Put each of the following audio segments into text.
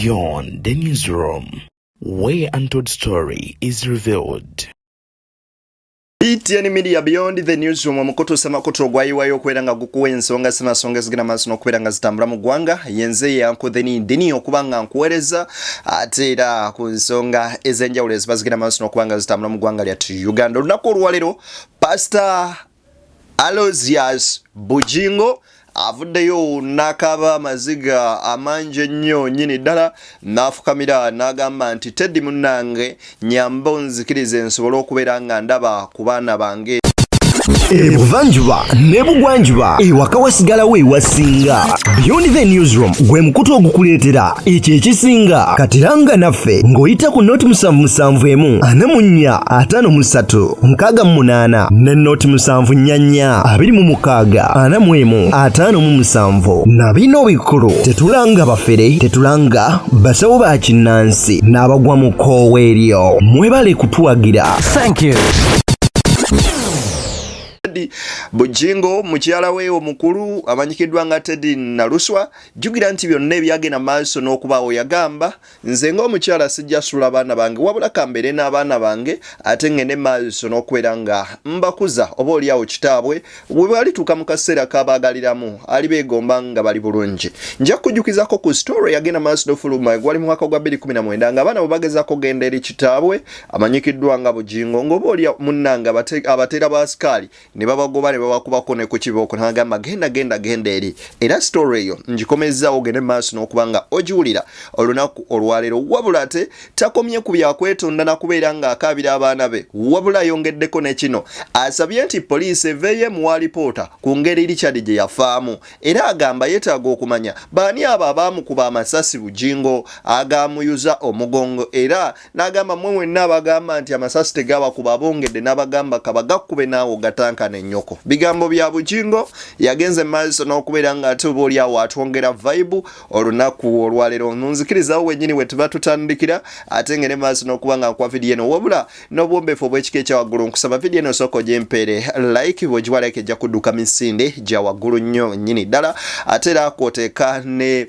Beyond the newsroom, where untold story is revealed. BTN Media Beyond the newsroom omukoto semakoto gwayiwayo okwera nga gukuwa ensonga sinasonga zigina maaso n'okubeera nga zitambula mu ggwanga yenze yankotheni dini okuba nga nkuweereza ate era ku nsonga ez'enjawulo eziba zigina maaso n'okuba nga zitambula mu ggwanga lyattu Uganda. Olunaku olwaleero Pastoral Bugingo avuddeyo n'akaaba amaziga amangi ennyo nnyini ddala n'afukamira n'agamba nti Teddy munnange nyamba onzikirize nsobole okubeera nga ndaba ku baana bange. Ebuvanjuba ne bugwanjuba ewaka wasigalawo ewasinga. Beyond the newsroom gwe mukutu ogukuleetera ekyo ekisinga katiranga naffe ng'oyita ku noti 771 44 53 ne noti 744 26 45 na bino bikulu tetulanga bafere tetulanga basawo ba kinnansi n'abagwa mu koowa eryo mwebale kutuwagira. Thank you. Bugingo mukyala we omukulu amanyikiddwa nga Teddy Naluswa jugira nti byonna ebyagenda maaso n'okubaawo yagamba nze ng'omukyala sijja sula baana bange wabula kambere n'abaana bange ate ngende maaso n'okubeera nga mbakuza oba oliawo kitaabwe bwe balituuka mu kaseera kabaagaliramu ali beegomba nga bali bulungi. Nja kujjukizako ku story yagenda maaso n'ofuluma gwali mu mwaka gwa 2019 ng'abaana bwe bagezaako genda eri kitaabwe amanyikiddwa nga Bugingo ng'oba oli munnanga abateera b'asikaali ne babagoba ne babakubako ne ku kibooko n'agamba genda eri. Era story eyo ngikomezaawo ogende maaso n'okuba nga ogiwulira olunaku olwaleero wabula ate takomye ku byakwetonda nakubeera nga akaabira abaana be wabula ayongeddeko ne kino asabye nti poliisi eveeyo emuwa alipoota ku ngeri Richard gye yafaamu era agamba yeetaaga okumanya baani abo abaamukuba amasasi Bugingo agamuyuza omugongo era n'agamba mmwe mwenna abagamba nti amasasi tegabakuba abongedde n'abagamba kabagakkube naawe ogatankana ennyoko. Bigambo bya Bugingo yagenze maaso n'okubeera nga ate oba oliawo atwongera vibe olunaku olwaleero nunzikirizawo wennyini we tuba tutandikira ate ngene maaso n'okuba nga nkwa vidiyo eno wabula n'obwombeefu obw'ekika ekya waggulu nkusaba vidiyo eno sooka ogyempeere like bw'ogiwa like ejja kudduka misinde gya waggulu nnyo nnyini ddala ate era kwoteeka ne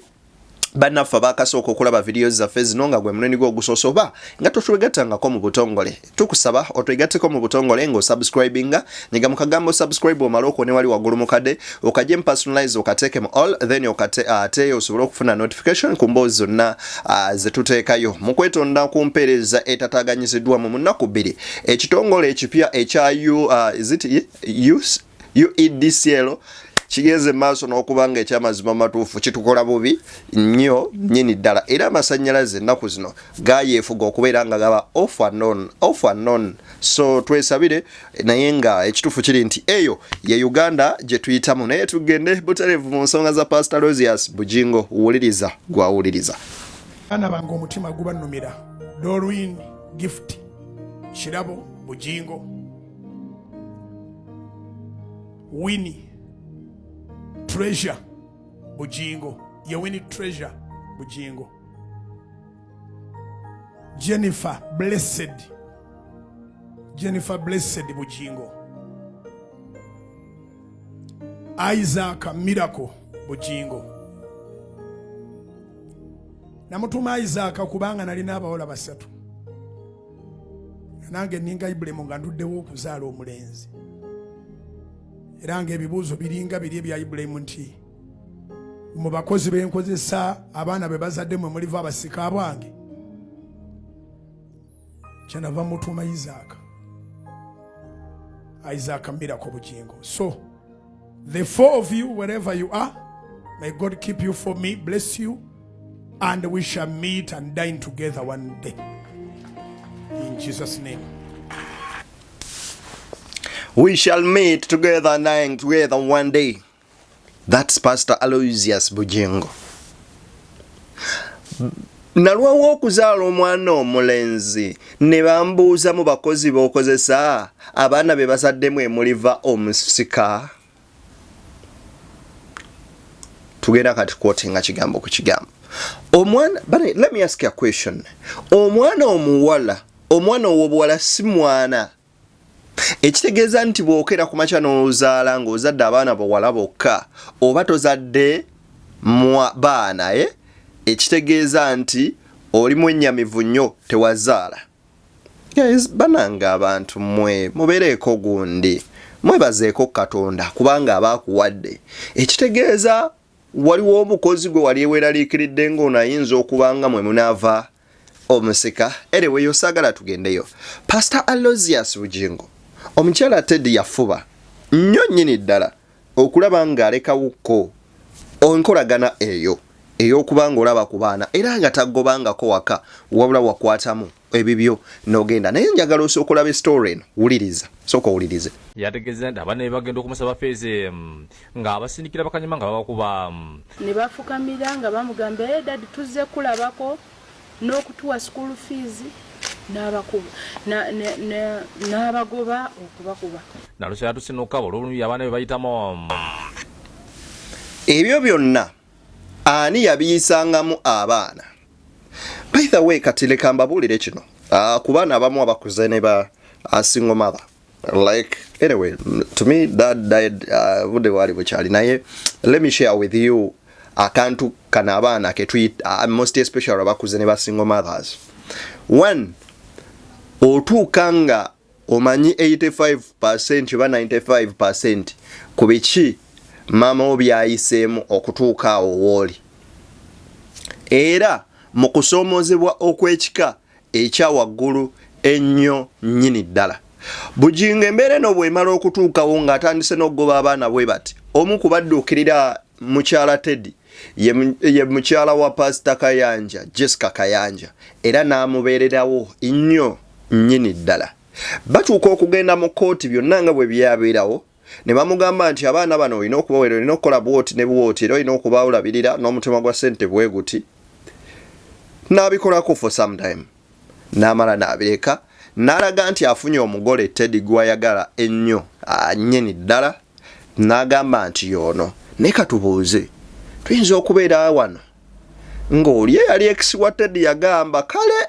bannaffe abakasooka okulaba videos zaffe zino nga gwe munene gw'ogusoose oba nga totwegattangako mu butongole tukusaba otwegatteko mu butongole ng'osubscribinga nyiga mu kagambo subscribe omale okuone wali waggulu mu kadde okajje mu personalize okateeke mu all then ate osobole okufuna notification ku mboozi zonna ze tuteekayo mu kwetonda ku mpeereza etataaganyiziddwamu mu nnaku bbiri ekitongole ekipya ekya UEDCL kigenze maaso n'okubanga ekyamazima matuufu kitukola bubi nnyo nnyini ddala era amasannyalaze ennaku zino gayeefuga okubeera nga gaba off and on so twesabire naye nga ekituufu kiri nti eyo ye Uganda gye tuyitamu naye tugende butereevu mu nsonga za Pastoral Bugingo wuliriza gwawuliriza. Baana bange omutima gubannumira Dorwin Gift Kirabo Bugingo Winnie Treasure Bugingo Winnie Treasure Bugingo Jennifer Blessed Bugingo Isaac Miracle Bugingo namutuma Isaac kubanga nalina abawala basatu nange ninga Ibrahim nga nduddewo okuzaala omulenzi era ng'ebibuuzo biringa biri ebya Ibrahim nti mu bakozi b'enkozesa abaana be bazadde mwe muliva abasika bwange kyanava mutuma Isaac Miracle Bugingo. So the four of you wherever you are, may God keep you for me, bless you, and we shall meet and dine together one day in Jesus' name. We shall meet together and dine together one day. That's Pastor Aloysius Bugingo. Nalwawo okuzaala omwana omulenzi ne bambuuza mu bakozi b'okozesa abaana be basaddemu emuliva omusika. Tugenda kati quotinga kigambo ku kigambo. Omwana, but let me ask you a question. Omwana omuwala, omwana ow'obuwala si mwana. Ekitegeeza nti bw'okera ku makya n'ozaala ng'ozadde abaana bawala bokka oba tozadde baana ekitegeeza nti oli mwennyamivu nnyo tewazaala. Guys, bananga abantu mmwe mubeereeko gundi mwebazeeko Katonda kubanga abaakuwadde. Ekitegeeza waliwo omukozi gwe wali eweeraliikiridde ng'onayinza okubanga mwe munaava omusika. Anyway, yosagala tugendeyo. Pastor Aloysius Bugingo, omukyala Teddy yafuba nnyo nnyini ddala okulaba ng'alekawukko onkolagana eyo ey'okubanga olaba ku baana era nga taggobangako waka wabula wakwatamu ebibyo n'ogenda. Naye njagala osooka olaba story eno, wuliriza, sooka owulirize. Yategeeza nti abaana bagenda okumusaba feeze ng'abasindikira bakanyuma nga babakuba ne bafukamira nga bamugamba dadi tuzze kulabako n'okutuwa school fees n'abakuba n'abagoba okubakuba. Naluso yatusinuka olw'olumu abaana be bayitamu ebyo byonna ani yabiyisangamu abaana. By the way, kati leka mbabuulire kino ku baana abamu abakuze ne ba single mother. Like, anyway, to me dad died budde bwali bukyali naye let me share with you akantu kana abaana ke tuyita most especially abakuze ne ba single mothers. One, otuuka nga omanyi 85% oba 95% ku biki mama obyayiseemu okutuuka awo wooli. Era mu kusoomozebwa okw'ekika ekya waggulu ennyo nnyini ddala. Bugingo embeera eno bw'emala okutuukawo ng'atandise n'okugoba abaana bwe bati. Omu ku badduukirira mukyala Teddy ye mukyala wa Pastor Kayanja, Jessica Kayanja, era n'amubeererawo nnyo nnyini ddala. Batuuka okugenda mu kkooti byonna nga bwe byabeerawo ne bamugamba nti abaana bano olina okubaweera, olina okukola bwoti ne bwoti, era olina okubawulabirira n'omutima gwa ssente bwe guti. N'abikolako for some time. N'amala n'abireka. N'alaga nti afunye omugole Teddy gw'ayagala ennyo nnyini ddala. N'agamba nti y'ono. Naye katubuuze, tuyinza okubeera wano ng'oli eyali ex wa Teddy yagamba kale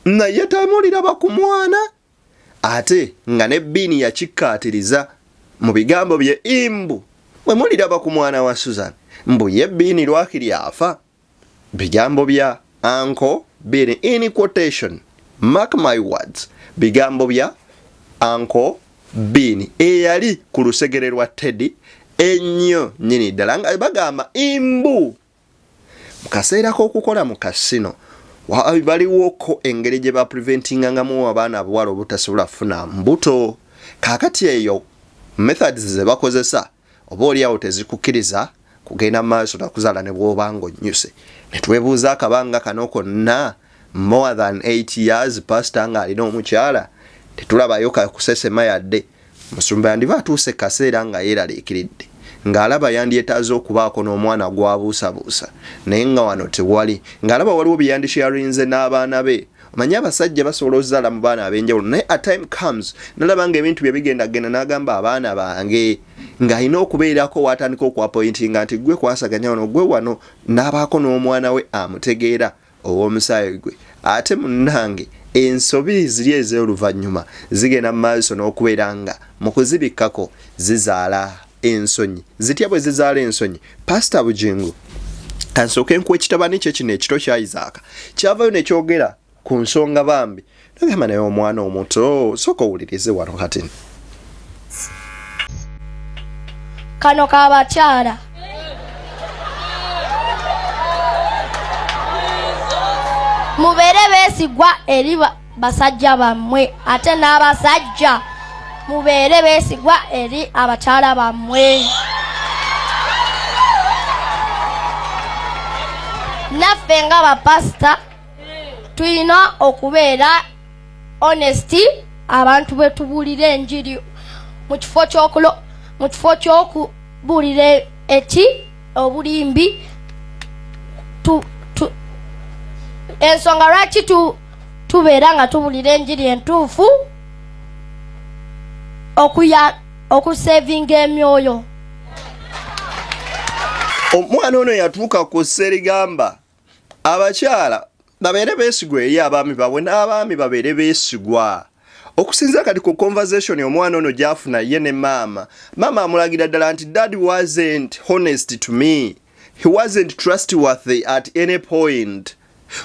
naye tamuliraba ku mwana, ate nga ne Bini yakikkaatiriza mu bigambo bye imbu bwe muliraba ku mwana wa Susan mbu ye Bini lwakiri afa. Bigambo bya Uncle Bini in quotation, mark my words, bigambo bya Uncle Bini eyali ku lusegere lwa Teddy ennyo nnyini ddala nga bagamba imbu. Mu kaseera k'okukola mu kasino baliwoko engeri gye bapreventingangamu abaana abuwala obutasobola kufuna mbuto. Kaakati eyo methods ze bakozesa oba oliawo tezikukkiriza kugenda maaso nakuzaala ne bw'oba ng'onnyuse. Ne twebuuza akabanga kano konna more than 8 years pastor nga alina omukyala tetulabayo kakusesema yadde. Musumba yandiva atuuse kaseera nga yeeraliikiridde ng'alaba yandyetaaze okubaako n'omwana gw'abuusabuusa naye nga wano tewali, ng'alaba waliwo byeyandisharinze n'abaana be. Omanyi abasajja basobola okuzaala mu baana ab'enjawulo naye a time comes nalaba ng'ebintu bye bigenda n'agamba abaana bange ng'alina okubeerako watandika okuappointinga nti gwe kwasaganya wano gwe wano n'abaako n'omwana we amutegeera ow'omusaayi gwe. Ate munnange ensobi ziri ez'oluvannyuma zigenda mu maaso n'okubeera nga mu kuzibikkako zizaala ensonyi. Zitya bwe zizaala ensonyi? Pastor Bugingo kansooke nkuwa ekitabani kye kino ekito kya Isaaka kyavayo ne kyogera ku nsonga bambi. Nagamba naye omwana omuto sooka owulirize wano kati. Kano k'abakyala mubeere beesigwa eri basajja bammwe, ate n'abasajja mubeere beesigwa eri abakyala bammwe. Naffe nga bapasita tulina okubeera honesty, abantu bwe tubuulira enjiri mu kifo ky'okubuulira obulimbi. Ensonga lwaki tubeera nga tubuulira enjiri entuufu okusevinga emyoyo. Omwana ono yatuuka ku serigamba abakyala babeere beesigwa eri abaami baabwe n'abaami babeere beesigwa. Okusinza kati ku conversation omwana ono gy'afuna ye ne maama amulagira ddala nti dad wasn't honest to me. he wasn't trustworthy at any point.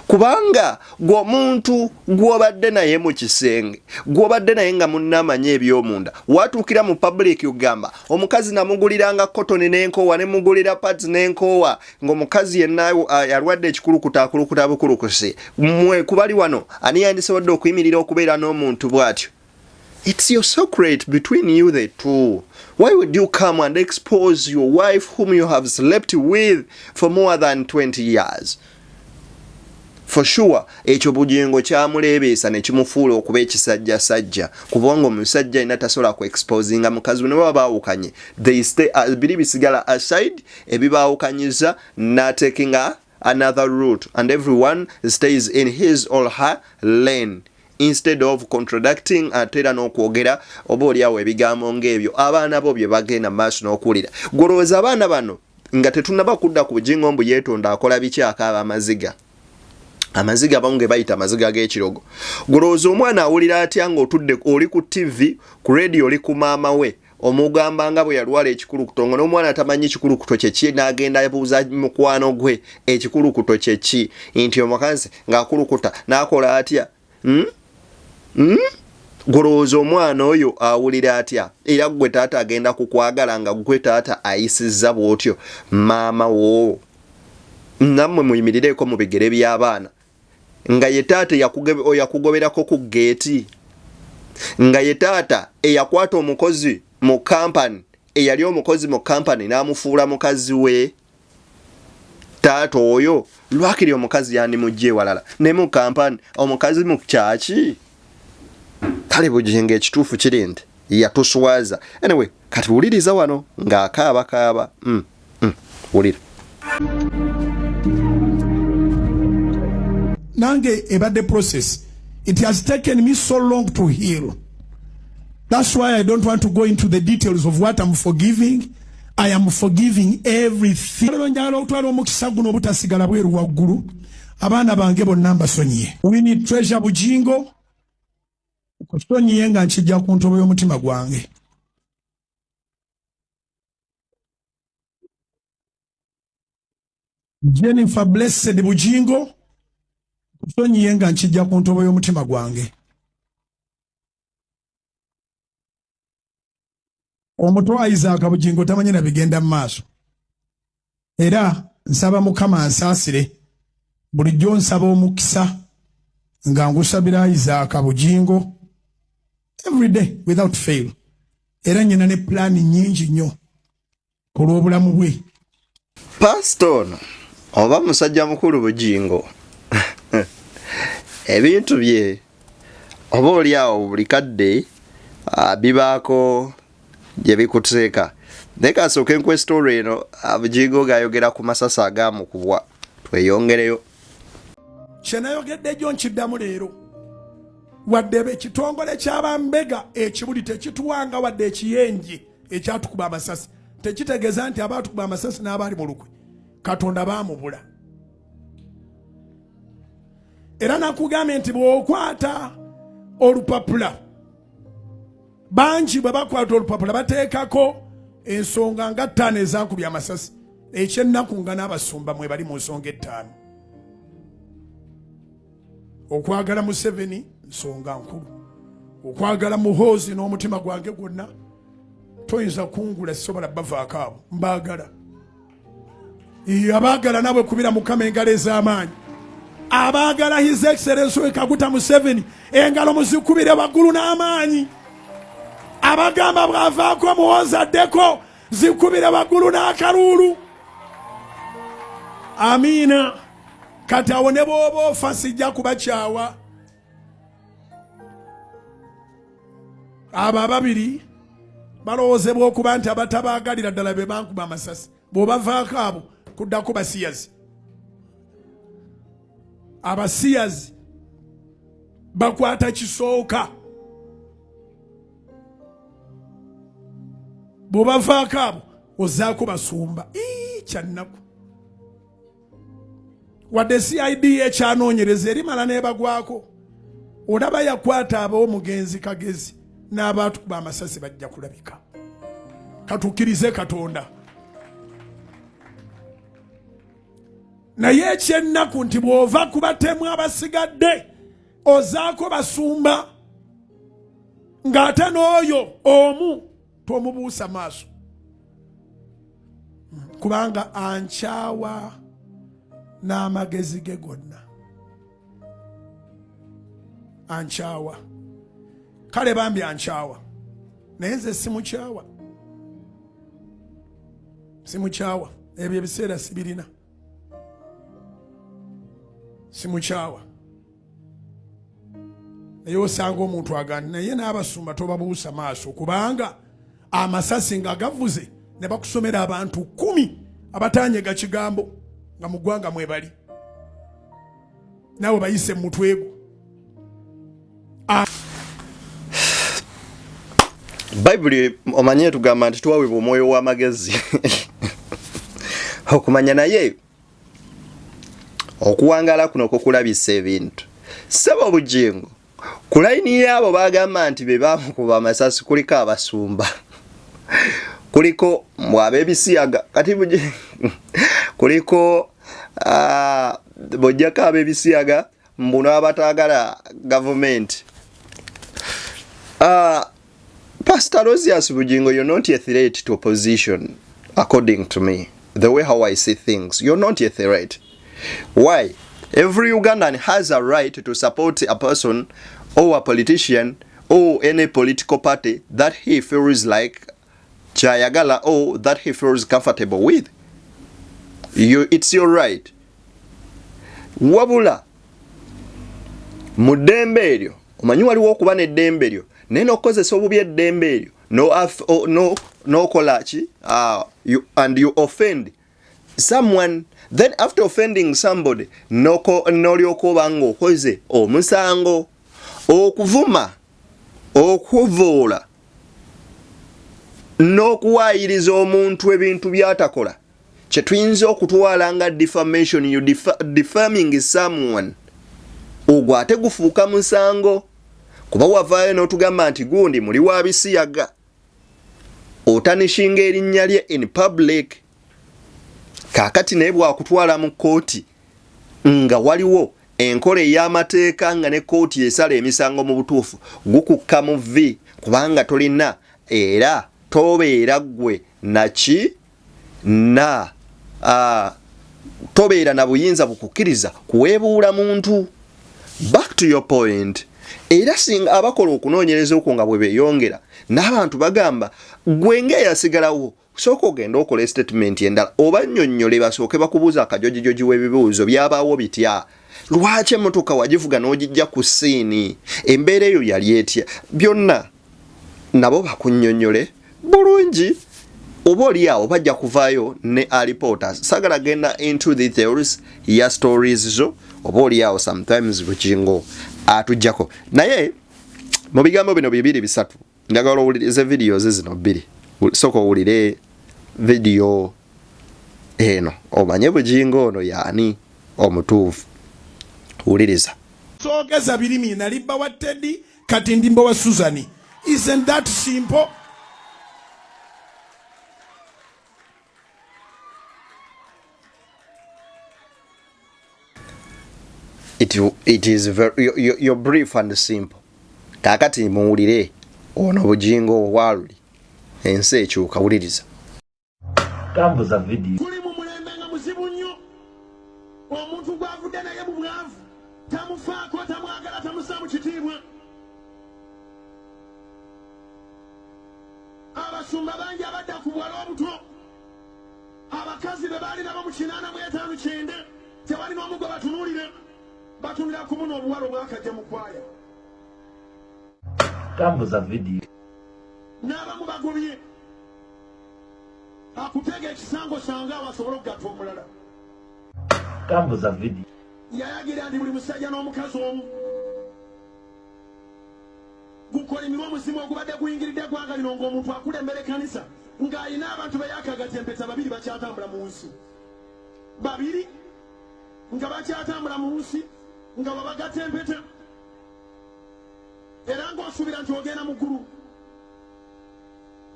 Kubanga gw'omuntu gw'obadde naye mu kisenge gw'obadde naye nga munnamanya eby'omunda watuukira mu public ugamba omukazi namuguliranga cotton n'enkoowa ne mugulira pads n'enkoowa ng'omukazi yenna yalwadde ekikulukuta akulukuta bukulukuse mmwe kubali wano ani yandisobodde okuyimirira okubeera n'omuntu bw'atyo. It's your secret between you the two. Why would you come and expose your wife whom you have slept with for more than 20 years? For sure, ekyo Bugingo kyamuleebeesa ne kimufuula okuba ekisajja sajja kubanga omusajja ina tasobola ku exposinga mukazi we ne baba baawukanye. They stay biri bisigala aside ebibaawukanyiza na taking another route and everyone stays in his or her lane. Instead of contradicting atera n'okwogera oba oliawo ebigambo ng'ebyo abaana bo bye bagenda maaso n'okuwulira. Golowooza abaana bano nga tetunnaba kudda ku Bugingo mbu yeetonda akola biki akaaba amaziga. Amaziga bange bayita amaziga g'ekirogo. Golowooza omwana awulira atya ng'otudde oli ku TV ku radio oli ku maama we omugamba nga bwe yalwala ekikulukuto nga n'omwana atamanyi ekikulukuto kye ki n'agenda yabuuza mukwano gwe ekikulukuto kye ki nti omukazi ng'akulukuta n'akola atya. Golowooza omwana oyo awulira atya era gwe taata agenda kukwagala nga gwe taata ayisizza bw'otyo maama wo. Nammwe muyimirireko mu bigere by'abaana nga ye taata yakugoberako ku geeti nga ye taata eyakwata omukozi mu kampani eyali omukozi mu kampani n'amufuula mukazi we. Taata oyo lwakiri omukazi yandimujje walala ne mu kampani omukazi mu kyaki. Kale Bugingo ekituufu kiri nti yatuswaza. Anyway, kati wuliriza wano ng'akaaba. Wulira. Nange ebadde process. It has taken me so long to heal. That's why I don't want to go into the details of what I'm forgiving. I am forgiving everything. We need treasure Bugingo. Kusonyiye nga nkijja ku ntobo y'omutima gwange. Jennifer Blessed Bugingo. Kusonyiye nga nkijja ku ntobo y'omutima gwange. Omutwa Isaac Bugingo tamanyi na bigenda mu maaso. Era nsaba Mukama ansaasire bulijjo nsaba omukisa nga ngusabira Isaac Bugingo every day without fail. Era nyina ne plan nyingi nnyo ku lw'obulamu bwe. Pastoral oba musajja mukulu Bugingo ebintu bye oba oliawo buli kadde bibaako gye bikuteeka. Naye kasooka enkwe story eno Bugingo gayogera ku masasa agaamukubwa. Tweyongereyo. Kyenayogedde gyo nkiddamu leero. Wadde ekitongole ky'abambega ekibuli tekituwanga wadde ekiyenje ekyatukuba amasasi. Tekitegeeza nti abaatukuba amasasi n'abaali mu lukwe Katonda baamubula. Era nakugambye nti bw'okwata olupapula bangi bwe bakwata olupapula bateekako ensonga nga 5 ezaakubye amasasi. Ekyennaku nga n'abasumba mwe bali mu nsonga 5. Okwagala Museveni nsonga nkulu. Okwagala Muhoozi n'omutima gwange gwonna toyinza kungula sisobola bavaako abo mbaagala. Abaagala nabwe kubira Mukama engalo ez'amaanyi. Abaagala His Excellency Kaguta Museveni engalo muzikubire waggulu n'amaanyi. Abagamba bw'avaako Muhoozi addeko zikubire waggulu n'akaluulu. Amiina. Kati awo ne bw'oba ofa sijja kubakyawa. Abo ababiri balowoozebwa okuba nti abatabaagalira ddala be bankuba amasasi. Bw'obavaako abo kuddako basiyazi. Abasiyazi bakwata kisooka. Bw'obavaako abo ozaako basumba. Kyannaku. Wadde CID ekyanoonyereza erimala n'ebagwako. Olaba yakwata ab'omugenzi Kagezi n'abaatukuba amasasi bajja kulabika. Katukkirize Katonda. naye ekyennaku nti bw'ova ku batemu abasigadde ozaako basumba ng'ate n'oyo omu tomubuusa maaso kubanga ankyawa n'amagezi ge gonna ankyawa kale bambi ankyawa naye nze simukyawa ebyo ebiseera sibirina simukyawa naye osanga omuntu agandi naye n'abasumba tobabuusa maaso kubanga amasasi nga gavuze ne bakusomera abantu 10 abatanyega kigambo nga mu ggwanga mwebali naawe bayise mu mutwe gwo. Bayibuli omanye tugamba nti tuwawebwa omwoyo w'amagezi okumanya naye okuwangala kuno kukulabisa ebintu sebo Bugingo ku layini yaabo bagamba nti be bamukuba amasasi kuliko abasumba kuliko ab'ebisiyaga kati kuliko bojjako ab'ebisiyaga mbuno abatagala government. Pastoral Bugingo, you're not a threat to opposition, according to me. The way how I see things, you're not a threat. Why? Every Ugandan has a right to support a person or a politician or any political party that he feels like chayagala or that he feels comfortable with. It's your right. Wabula mudembe eryo omanyi waliwo okuba n'eddembe eryo naye n'okozesa obubi eddembe eryo n'okolaaki and you offend someone, then after offending somebody n'olyoka oba ng'okoze omusango okuvuma okuvoola n'okuwaayiriza omuntu ebintu by'atakola kye tuyinza okutwala nga defamation. You defaming someone ogwo ate gufuuka musango kuba wavaayo n'otugamba nti gundi muli wa bisiyaga otanishinga erinnya lye in public. Kaakati naye bwakutwala mu kooti nga waliwo enkola ey'amateeka nga ne kooti esala emisango mu butuufu gukukka mu vi kubanga tolina era tobeera gwe naki na tobeera na buyinza bukukkiriza kuweebuula muntu. Back to your point. Era singa abakola okunoonyereza okwo nga bwe beeyongera n'abantu bagamba gwe ng'eyasigalawo sooka ogenda okola statement endala oba nnyonnyole basooke bakubuuza akajojijoji w'ebibuuzo byabaawo bitya, lwaki emmotoka wagivuga n'ogijja ku siini, embeera eyo yali etya, byonna nabo bakunnyonnyole bulungi. Oba oli awo bajja kuvaayo ne reporters. Sagala genda into the theories ya stories zo oba oli awo sometimes Bugingo atujjako naye mu bigambo bino bibiri bisatu njagala owulirize videos zino bbiri. Sooka owulire video eno omanye Bugingo ono yaani omutuufu. Wuliriza. Soogeza birimi nalibba wa Teddy kati ndimba wa Suzani. Isn't that simple? It is very you're brief and simple. Kakati muwulire ono Bugingo waluli ensi ekyuka. Wuliriza. Tambuza video. Tuli mu mulembe nga muzibu nnyo. Omuntu gwavudde naye mu bwavu tamufaako tamwagala tamusaamu kitiibwa. Abasumba bangi abadda ku bwala obuto abakazi be baali nabo mu 859 tewali n'omu gwe batunuulire batunira kumu n'obuwala obwakajja mu kwaya. Tambuza video. N'abamu bagobye akutega ekisango sanga awasobola okugatta omulala. Tambuza video. Yayagira ndi buli musajja n'omukazi omu gukolimirwa omuzimu ogubadde guyingiridde eggwanga lino ng'omuntu akulembera ekkanisa ng'alina abantu be yaakagatyempeta babiri bakyatambula mu nsi, babiri nga bakyatambula mu nsi nga babagatta empeta era ng'osuubira nti ogenda mu ggulu.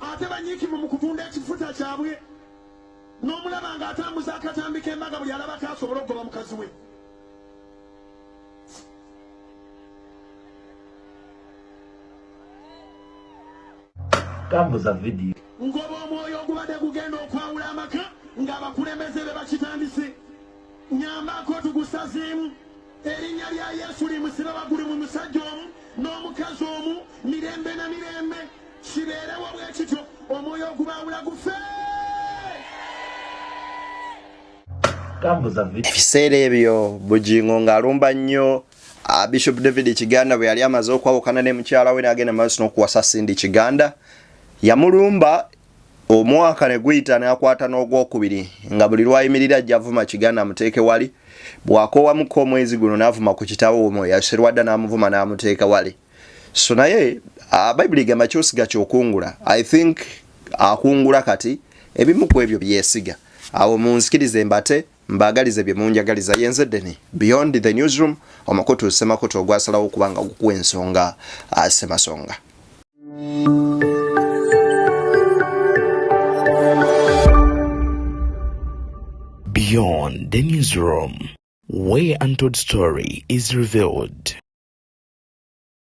Ate banyiikivu mu kutunda ekifuta kyabwe n'omulaba ng'atambuza akatambi k'embaga buli alabako asobola okugoba mukazi we. Tambuza video. Ngoba omwoyo ogubadde gugenda okwawula amaka ng'abakulembeze be bakitandise. Nyambako tugusazeemu. Erinnya lya Yesu limusire waggulu mu musajja omu n'omukazi omu mirembe na mirembe. Kibeerewo bwe kityo omwoyo ogubaawula gufe. Ebiseera ebyo Bugingo ng'alumba nnyo Bishop David Kiganda bwe yali amaze okwawukana ne mukyala we n'agenda maaso n'okuwasa Cindy Kiganda. Yamulumba omwaka ne guyita n'akwata n'ogwokubiri nga buli lwayimirira ajja avuma Kiganda amuteeke wali. Bw'akoowamuko omwezi guno n'avuma ku kitabo omwo yaserwa dda n'amuvuma n'amuteeka wali. So naye Bayibuli egamba ky'osiga ky'okungula. I think akungula kati ebimu ku ebyo byesiga. Awo munzikirize mbate mbagalize bye munjagaliza yenze Deni. Beyond the newsroom omakoto semakoto ogwasalawo kubanga gukuwa ensonga asemasonga. Beyond the newsroom, where untold story is revealed.